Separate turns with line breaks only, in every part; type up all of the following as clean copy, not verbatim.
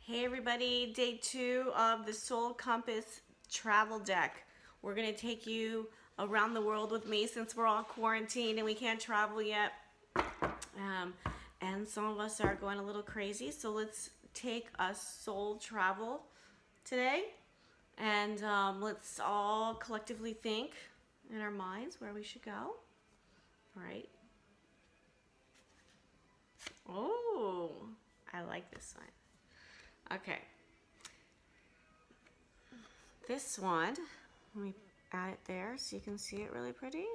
Hey everybody, day 2 of the Soul Compass travel deck. We're going to take you around the world with me since we're all quarantined and we can't travel yet. Um, and some of us are going a little crazy, so let's take a soul travel today. And let's all collectively think in our minds where we should go. All right. Oh, I like this one. Okay. This one, let me add it there so you can see it really pretty.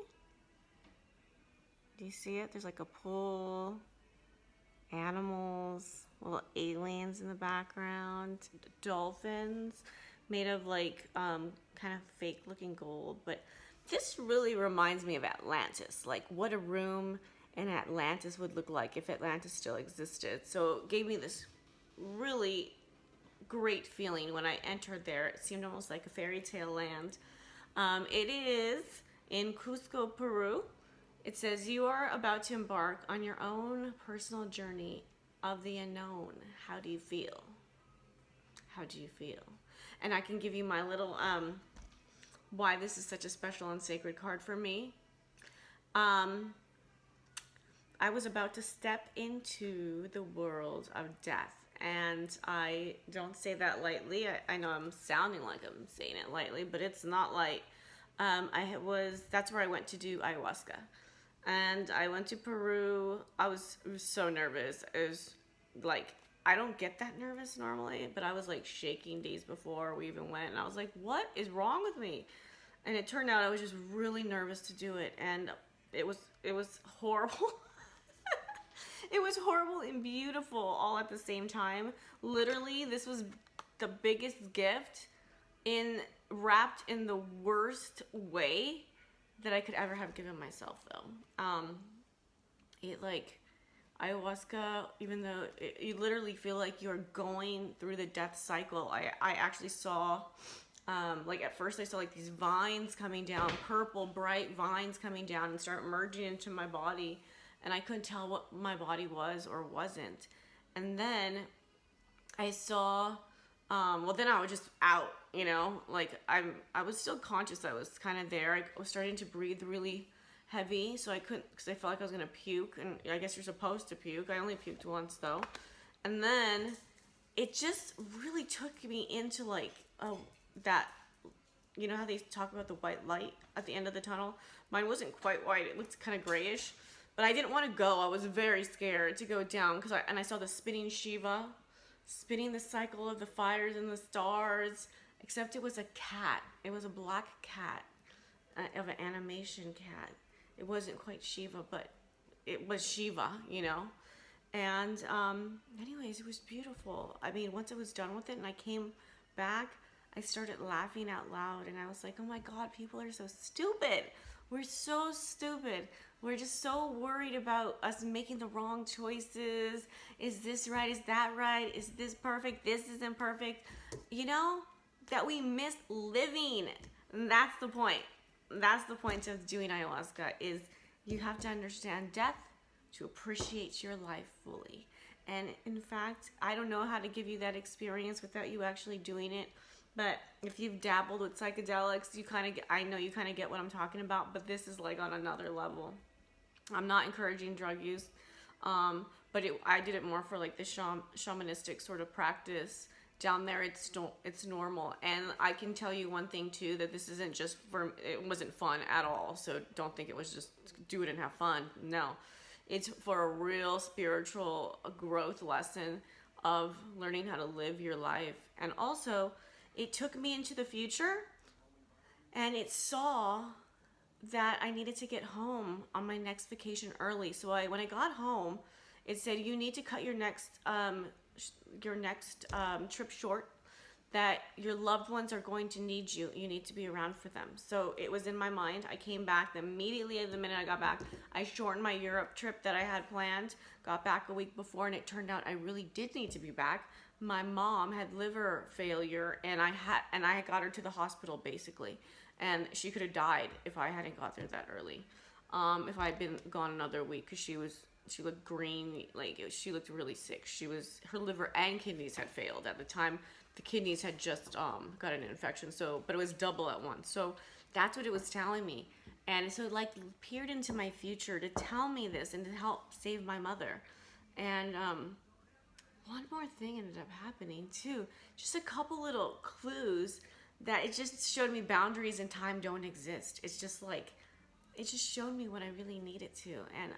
Do you see it? There's like a pool, animals, little aliens in the background, dolphins made of like kind of fake looking gold. But this really reminds me of Atlantis, like what a room in Atlantis would look like if Atlantis still existed. So it gave me this really great feeling when I entered there. It seemed almost like a fairy tale land. It is in Cusco, Peru. It says, you are about to embark on your own personal journey of the unknown. How do you feel? How do you feel? And I can give you my little, why this is such a special and sacred card for me. I was about to step into the world of death. And I don't say that lightly. I know I'm sounding like I'm saying it lightly, but it's not light. That's where I went to do ayahuasca. And I went to Peru. I was so nervous. It was like, I don't get that nervous normally, but I was like shaking days before we even went. And I was like, what is wrong with me? And it turned out I was just really nervous to do it. And it was horrible. It was horrible and beautiful all at the same time. Literally, this was the biggest gift wrapped in the worst way that I could ever have given myself though. It like ayahuasca, even though you literally feel like you're going through the death cycle. I actually saw, like at first I saw like these vines coming down, purple, bright vines coming down and start merging into my body. And I couldn't tell what my body was or wasn't. And then I saw, well then I was just out, you know, like I was still conscious. I was kind of there. I was starting to breathe really heavy, so I couldn't, because I felt like I was gonna puke, and I guess you're supposed to puke. I only puked once though. And then it just really took me into like that, you know how they talk about the white light at the end of the tunnel? Mine wasn't quite white. It looked kind of grayish. But I didn't want to go. I was very scared to go down because I saw the spinning Shiva, spinning the cycle of the fires and the stars, except it was a cat. It was a black cat, of an animation cat. It wasn't quite Shiva, but it was Shiva, you know? And anyways, it was beautiful. I mean, once I was done with it and I came back, I started laughing out loud and I was like, oh my God, people are so stupid. We're so stupid. We're just so worried about us making the wrong choices. Is this right? Is that right? Is this perfect? This isn't perfect. You know, that we miss living. And that's the point. That's the point of doing ayahuasca, is you have to understand death to appreciate your life fully. And in fact, I don't know how to give you that experience without you actually doing it. But if you've dabbled with psychedelics, I know you kind of get what I'm talking about, but this is like on another level. I'm not encouraging drug use, but I did it more for like the shamanistic sort of practice. Down there, it's normal. And I can tell you one thing too, that this isn't just it wasn't fun at all. So don't think it was just do it and have fun. No, it's for a real spiritual growth lesson of learning how to live your life. And also, it took me into the future, and it saw that I needed to get home on my next vacation early. So when I got home, it said you need to cut your next trip short, that your loved ones are going to need you. You need to be around for them. So it was in my mind. I came back immediately. The minute I got back, I shortened my Europe trip that I had planned, got back a week before, and it turned out I really did need to be back. My mom had liver failure, and I got her to the hospital basically, and she could have died if I hadn't got there that early. If I had been gone another week, because she was she looked green, like she looked really sick. Her liver and kidneys had failed at the time. The kidneys had just got an infection, so but it was double at once. So that's what it was telling me, and so it like peered into my future to tell me this and to help save my mother. And one more thing ended up happening too. Just a couple little clues that it just showed me boundaries and time don't exist. It's just like it just showed me what I really needed to. And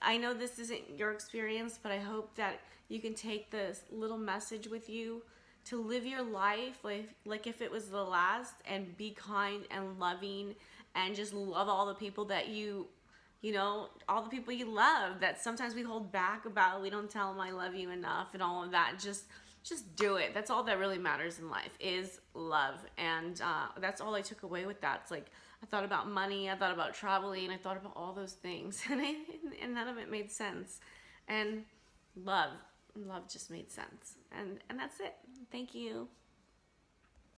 I know this isn't your experience, but I hope that you can take this little message with you to live your life like if it was the last, and be kind and loving and just love all the people that all the people you love that sometimes we hold back about. We don't tell them I love you enough and all of that. Just do it. That's all that really matters in life is love. And that's all I took away with that. It's like I thought about money, I thought about traveling, I thought about all those things, and none of it made sense. And love just made sense. And that's it. Thank you.